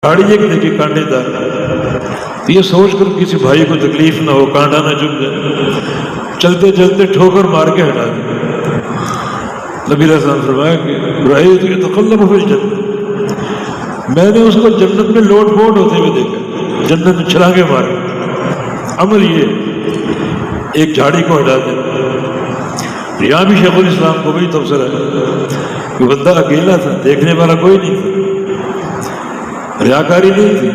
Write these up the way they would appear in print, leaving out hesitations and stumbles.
گاڑی ایک دیکھی کانٹے دار، یہ سوچ کر کسی بھائی کو تکلیف نہ ہو، کانٹا نہ چبھ جائے، چلتے چلتے ٹھوکر مار کے ہٹا دیا۔ نبی علیہ السلام فرمایا کہ رأیت یتقلب فی الجنہ، میں نے اس کو جنت میں لوٹ پوٹ ہوتے ہوئے دیکھا، جنت میں چھلانگے مارے۔ عمل یہ ایک جھاڑی کو ہٹا دے۔ یہاں بھی شیخ الاسلام کو بھی تبصرہ ہے کہ بندہ اکیلا تھا، دیکھنے والا کوئی نہیں تھا، ریاکاری نہیں تھی،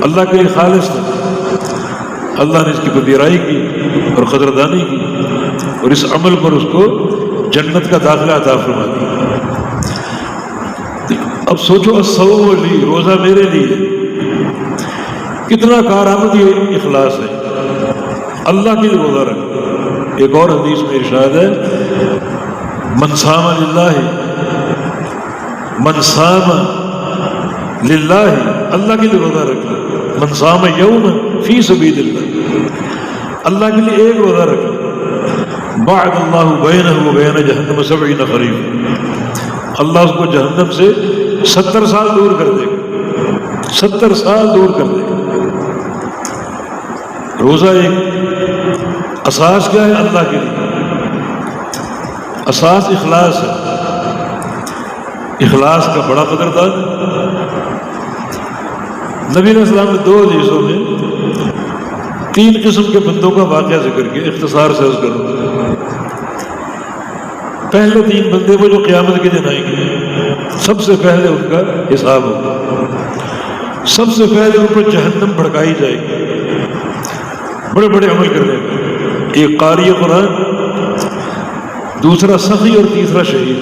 اللہ کے لیے خالص تھا۔ اللہ نے اس کی پذیرائی کی اور قدردانی کی اور اس عمل پر اس کو جنت کا داخلہ عطا فرما دیا۔ اب سوچو الصوم لی، روزہ میرے لیے، کتنا کارآمد یہ اخلاص ہے، اللہ کے لیے روزہ رکھ۔ ایک اور حدیث میں ارشاد ہے من صام للہ، من صام للہ، اللہ کے لیے روزہ رکھنا۔ من صام یوم فی سبیل اللہ، اللہ کے لیے ایک روزہ رکھنا۔ بعد اللہ بینہ و بین جہنم 70 خریف، اللہ اس کو جہنم سے 70 سال دور کر دے گا، 70 سال دور کر دے گا۔ روزہ ایک اساس کیا ہے اللہ کے لیے؟ اساس اخلاص ہے۔ اخلاص کا بڑا قدردان ہے۔ نبی علیہ السلام نے 2 حدیثوں میں 3 قسم کے بندوں کا واقعہ ذکر کیا، اختصار سے عرض کروں۔ پہلے 3 بندے وہ جو قیامت کے دن آئیں گے، سب سے پہلے ان کا حساب ہوگا، سب سے پہلے ان پر جہنم بھڑکائی جائے گی بڑے بڑے عمل کرنے کا۔ ایک قاری قرآن، دوسرا سخی اور تیسرا شہید۔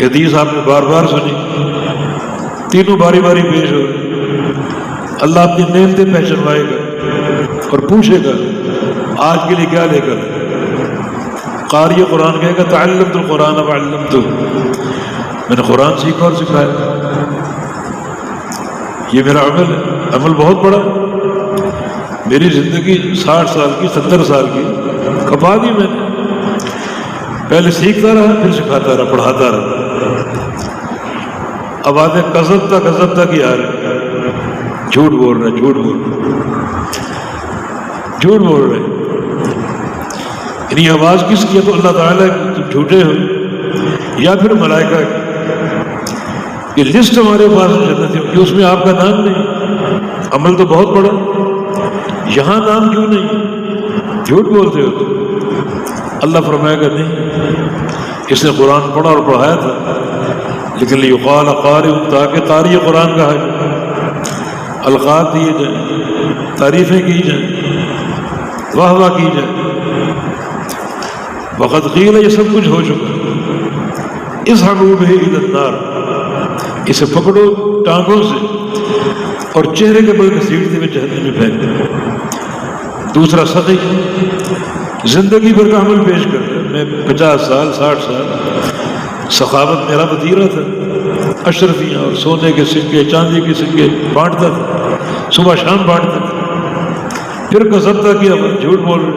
یہ حدیث آپ نے بار بار سنی، تینوں باری باری پیش ہو گئے۔ اللہ اپنی نعمتیں پہچنوائے گا اور پوچھے گا آج کے لیے کیا لے کر۔ قاری قرآن کہے گا تعلمت القرآن وعلمتہ، میں نے قرآن سیکھا اور سکھایا۔ یہ میرا عمل ہے، عمل بہت بڑا۔ میری زندگی 60 سال کی 70 سال کی کھپا دی میں نے، پہلے سیکھتا رہا، پھر سکھاتا رہا، پڑھاتا رہا۔ اب آتے کذبتا کی آ رہے، جھوٹ بول رہے، جھوٹ بول رہے۔ یعنی آواز کس کی ہے؟ تو اللہ تعالیٰ کی، تم جھوٹے ہو، یا پھر ملائکہ کی۔ یہ لسٹ ہمارے پاس جنت ہے، اس میں آپ کا نام نہیں۔ عمل تو بہت بڑا، یہاں نام کیوں نہیں؟ جھوٹ بولتے ہو تو اللہ فرمائے گا نہیں، اس نے قرآن پڑھا اور پڑھایا تھا، لیکن لیقال قاری، تاکہ قاری قرآن کہا جائے، القاب دیے جائیں، تعریفیں کی جائیں، واہ واہ کی جائے۔ وقت قیل، یہ سب کچھ ہو چکا۔ اصحبوا بہ الی النار، اسے پکڑو ٹانگوں سے اور چہرے کے بل گھسیٹتے ہوئے جہنم میں پھینک دو۔ دوسرا سخی، زندگی بھر کا عمل پیش کر رہا ہے، میں 50 سال 60 سال سخاوت میرا وتیرہ تھا، اشرفیاں اور سونے کے سکے، چاندی کے سکے بانٹتا تھا، صبح شام بانٹتا تھا۔ پھر کذبتا کیا، جھوٹ بول رہے۔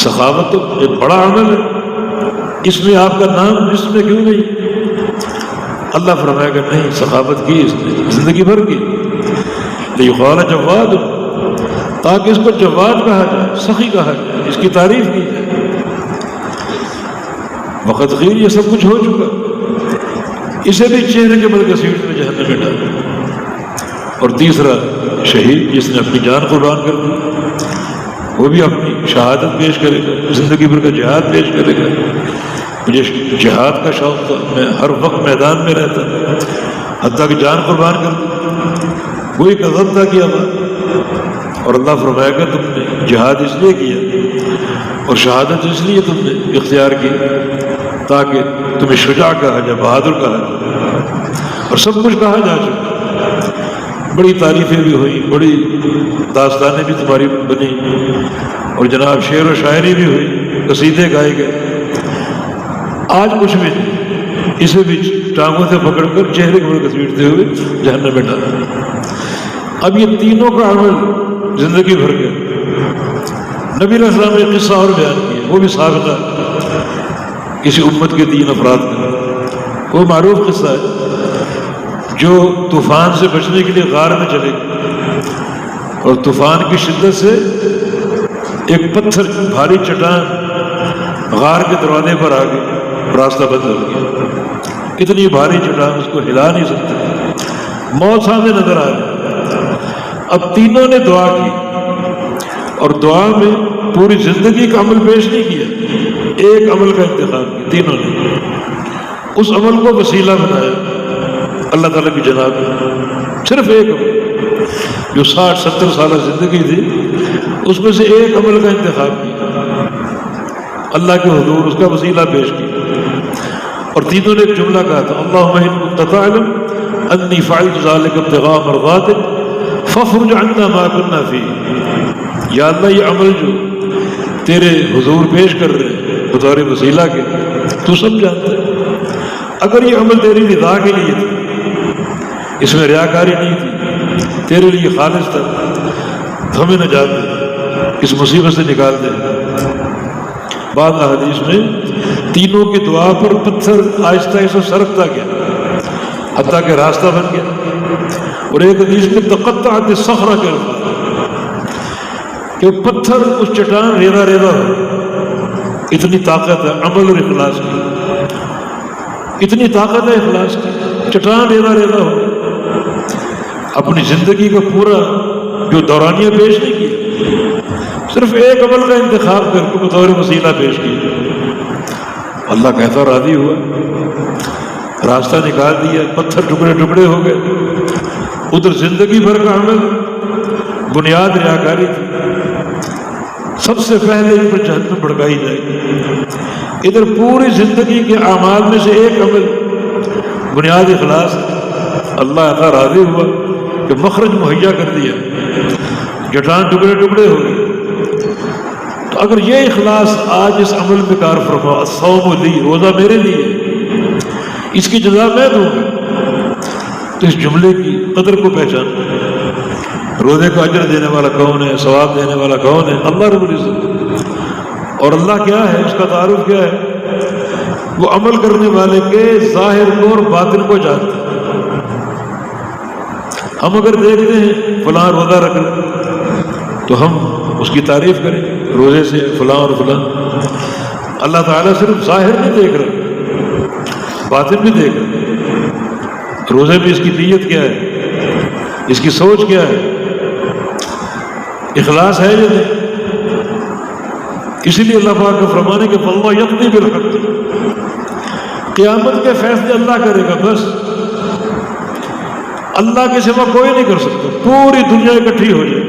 سخاوت تو ایک بڑا عمل ہے، اس میں آپ کا نام اس میں کیوں نہیں؟ اللہ فرمائے گا نہیں، سخاوت کی اس نے زندگی بھر کی۔ لیقال جواد، تاکہ اس کو جواد کہا جائے، سخی کہا جائے، اس کی تعریف کی جائے۔ وقت غیر، یہ سب کچھ ہو چکا، اسے بھی چہرے کے بل گھسیٹ میں جہنم میں ڈالا۔ اور تیسرا شہید، جس نے اپنی جان قربان کر دی، وہ بھی اپنی شہادت پیش کرے گا، زندگی بھر کا جہاد پیش کرے گا۔ مجھے جہاد کا شوق تھا، میں ہر وقت میدان میں رہتا، حتیٰ کہ جان قربان کر دی۔ وہی کذبتا کیا بات، اور اللہ فرمائے گا تم نے جہاد اس لیے کیا اور شہادت اس لیے تم نے اختیار کی تاکہ تمہیں شجاع کہا جائے، بہادر کہا جائے، اور سب کچھ کہا جا چکا۔ بڑی تعریفیں بھی ہوئی، بڑی داستانیں بھی تمہاری بنی، اور جناب شعر و شاعری بھی ہوئی، قصیدے گائے گئے۔ آج کچھ بھی نہیں، اسے بھی ٹانگوں سے پکڑ کر چہرے کے بل گھسیٹتے ہوئے جہنم میں ڈالا۔ اب یہ تینوں کا عمل زندگی بھر گیا۔ نبی علیہ السلام نے قصہ اور بیان کیا، وہ بھی سابقہ کسی امت کے 3 افراد کا، وہ معروف قصہ ہے۔ جو طوفان سے بچنے کے لیے غار میں چلے گئے اور طوفان کی شدت سے ایک پتھر بھاری چٹان غار کے دروازے پر آ گئی، راستہ بند ہو گیا۔ اتنی بھاری چٹان اس کو ہلا نہیں سکتے، موت سامنے نظر آ رہی۔ اب تینوں نے دعا کی اور دعا میں پوری زندگی کا عمل پیش نہیں کیا، ایک عمل کا انتخاب کیا تینوں نے، اس عمل کو وسیلہ بنایا اللہ تعالیٰ کی جناب میں۔ صرف ایک عمل جو 60-70 سالہ زندگی تھی اس میں سے ایک عمل کا انتخاب کیا، اللہ کے حضور اس کا وسیلہ پیش کیا، اور تینوں نے ایک جملہ کہا تھا، اللہم ان کنت تعلم انی فعلت ذلک ابتغاء مرضاتک فاخرج عنا ما كنا فیہ۔ یا اللہ یہ عمل جو تیرے حضور پیش کر رہے ہیں بطور وسیلہ کے، تو سب جانتا ہے، اگر یہ عمل تیری رضا کے لیے تھا، اس میں ریاکاری نہیں تھی، تیرے لیے خالص تھا، تو ہمیں نجات دے، اس مصیبت سے نکال دے۔ بعض احادیث میں تینوں کی دعا پر پتھر آہستہ آہستہ سرکتا گیا حتیٰ کہ راستہ بن گیا، اور ایک حدیث میں تقطعت الصخرہ کے کہ پتھر اس چٹان ریزہ ریزہ ہو۔ اتنی طاقت ہے عمل اور اخلاص کی، اتنی طاقت ہے اخلاص کی، چٹان ریزہ ریزہ ہو۔ اپنی زندگی کا پورا جو دورانیہ پیش نہیں کیا، صرف ایک عمل کا انتخاب کر کے بطور وسیلہ پیش کیا، اللہ کہتا راضی ہوا، راستہ نکال دیا، پتھر ٹکڑے ٹکڑے ہو گئے۔ ادھر زندگی بھر کا عمل بنیاد ریاکاری تھی، سب سے پہلے ان پر جہنم بھڑکائی جائے گی۔ ادھر پوری زندگی کے اعمال میں سے ایک عمل بنیاد اخلاص، اللہ عطا راضی ہوا کہ مخرج مہیا کر دیا، چٹان ٹکڑے ٹکڑے ہو گئے۔ تو اگر یہ اخلاص آج اس عمل میں کار فرما، الصوم لی، روزہ میرے لیے، اس کی جزا میں دوں گا، تو اس جملے کی قدر کو پہچان۔ روزے کو اجر دینے والا کون ہے، ثواب دینے والا کون ہے؟ اللہ رب العزت۔ اور اللہ کیا ہے، اس کا تعارف کیا ہے؟ وہ عمل کرنے والے کے ظاہر کو اور باطن کو جانتا ہے۔ ہم اگر دیکھتے ہیں فلاں روزہ رکھ رہے تو ہم اس کی تعریف کریں روزے سے فلاں اور فلاں۔ اللہ تعالیٰ صرف ظاہر نہیں دیکھ رہا، باطن بھی دیکھ رہا۔ روزے میں اس کی نیت کیا ہے، اس کی سوچ کیا ہے، اخلاص ہے یا نہیں؟ اسی لیے اللہ پاک کا فرمانے کہ فاللہ یقضی بالحق، قیامت کے فیصلے اللہ کرے گا، بس اللہ کے سوا کوئی نہیں کر سکتا۔ پوری دنیا اکٹھی ہو جائے،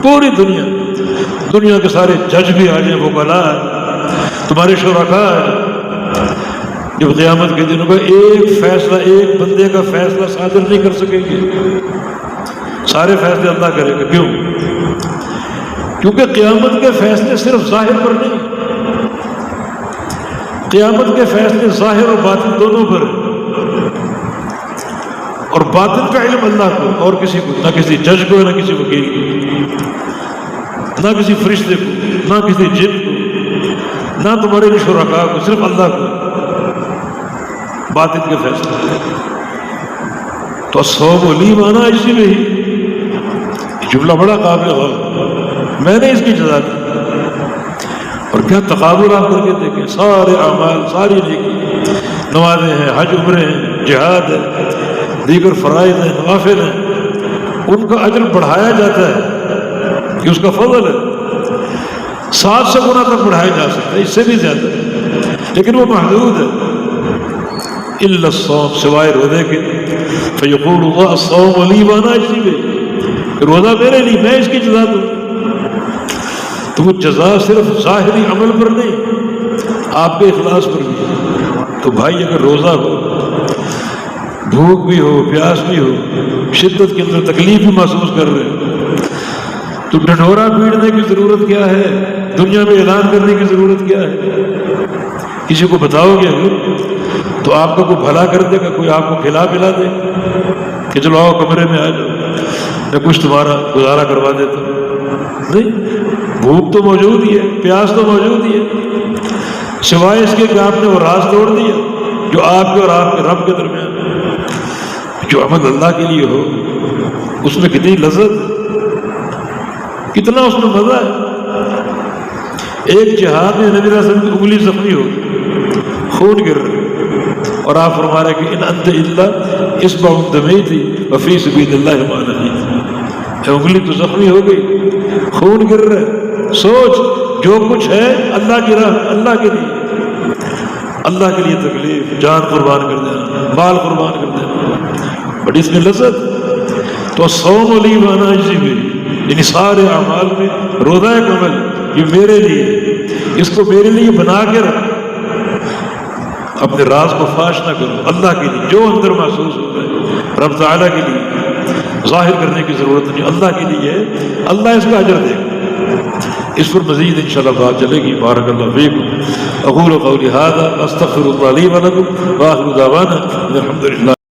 پوری دنیا کے سارے جج بھی آ جائیں، وکلاء تمہارے شرکاء ہیں، جب قیامت کے دنوں کا ایک فیصلہ، ایک بندے کا فیصلہ صادر نہیں کر سکیں گے، سارے فیصلے اللہ کرے گا۔ کیوں؟ کیونکہ قیامت کے فیصلے صرف ظاہر پر نہیں، قیامت کے فیصلے ظاہر اور باطن دونوں پر، اور باطن کا علم اللہ کو اور کسی کو، نہ کسی جج کو، نہ کسی وکیل کو، نہ کسی فرشتے کو، نہ کسی جن کو، نہ تمہارے شرکاء کو، صرف اللہ کو باطن کے فیصلے۔ تو الصوم لی مانا اسی میں ہی جملہ بڑا قابل غور، میں نے اس کی جزا دی۔ اور کیا تقابل آپ کر کے دیکھیں، سارے اعمال، ساری نیکی، نمازیں ہیں، حج عمرے ہیں، جہاد ہے، دیگر فرائض ہیں، نوافل ہیں، ان کا اجر بڑھایا جاتا ہے کہ اس کا فضل ہے، 700 گنا تک بڑھایا جا سکتا ہے، اس سے بھی زیادہ، لیکن وہ محدود ہے۔ الا الصوم، سوائے روزے کے، فیقول اللہ الصوم لی وانا اسی میں، روزہ میرے لیے، میں اس کی جزا دوں۔ تو وہ جزا صرف ظاہری عمل پر نہیں، آپ کے اخلاص پر بھی۔ تو بھائی اگر روزہ ہو، بھوک بھی ہو، پیاس بھی ہو، شدت کے اندر تکلیف بھی محسوس کر رہے ہیں، تو ڈھنڈورا پیٹنے کی ضرورت کیا ہے، دنیا میں اعلان کرنے کی ضرورت کیا ہے؟ کسی کو بتاؤ گے تو آپ کا کوئی بھلا کر دے گا، کوئی آپ کو کھلا پلا دے کہ چلو آؤ کمرے میں آ جاؤ، میں کچھ تمہارا گزارا کروا دیتا ہوں۔ نہیں، بھوک تو موجود ہی ہے، پیاس تو موجود ہی ہے، سوائے اس کے کہ آپ نے وہ راز توڑ دیا جو آپ کے اور آپ کے رب کے درمیان ہے۔ جو عمل اللہ کے لیے ہو اس میں کتنی لذت ہے، کتنا اس میں مزہ ہے۔ ایک جہاد میں نبی صلی اللہ علیہ وسلم کی انگلی زخمی ہو گئی، خون گر رہا، اور آپ فرما رہے کہ ان انت الا اصبع دمیتی وفی سبیل اللہ ما نہیت، انگلی تو زخمی ہو گئی، خون گر رہا ہے، سوچ جو کچھ ہے اللہ کی راہ، اللہ کے لیے، اللہ کے لیے تکلیف، جان قربان کر دینا، مال قربان کر دینا، بڑی اس میں لذت۔ تو صوم لی وانا اجزی بھی، یعنی سارے اعمال میں روزہ کمل یہ میرے لیے، اس کو میرے لیے بنا کے رکھ، اپنے راز کو فاش نہ کرو، اللہ کے لیے جو اندر محسوس ہوتا ہے رب تعالیٰ کے لیے، ظاہر کرنے کی ضرورت نہیں، اللہ کے لیے ہے، اللہ اس کا اجر دے گا۔ اس پر مزید انشاءاللہ بات چلے گی۔ بارک اللہ فیکم، اقول قولی ھذا استغفر اللہ لی ولکم، وآخر دعوانا الحمد للہ۔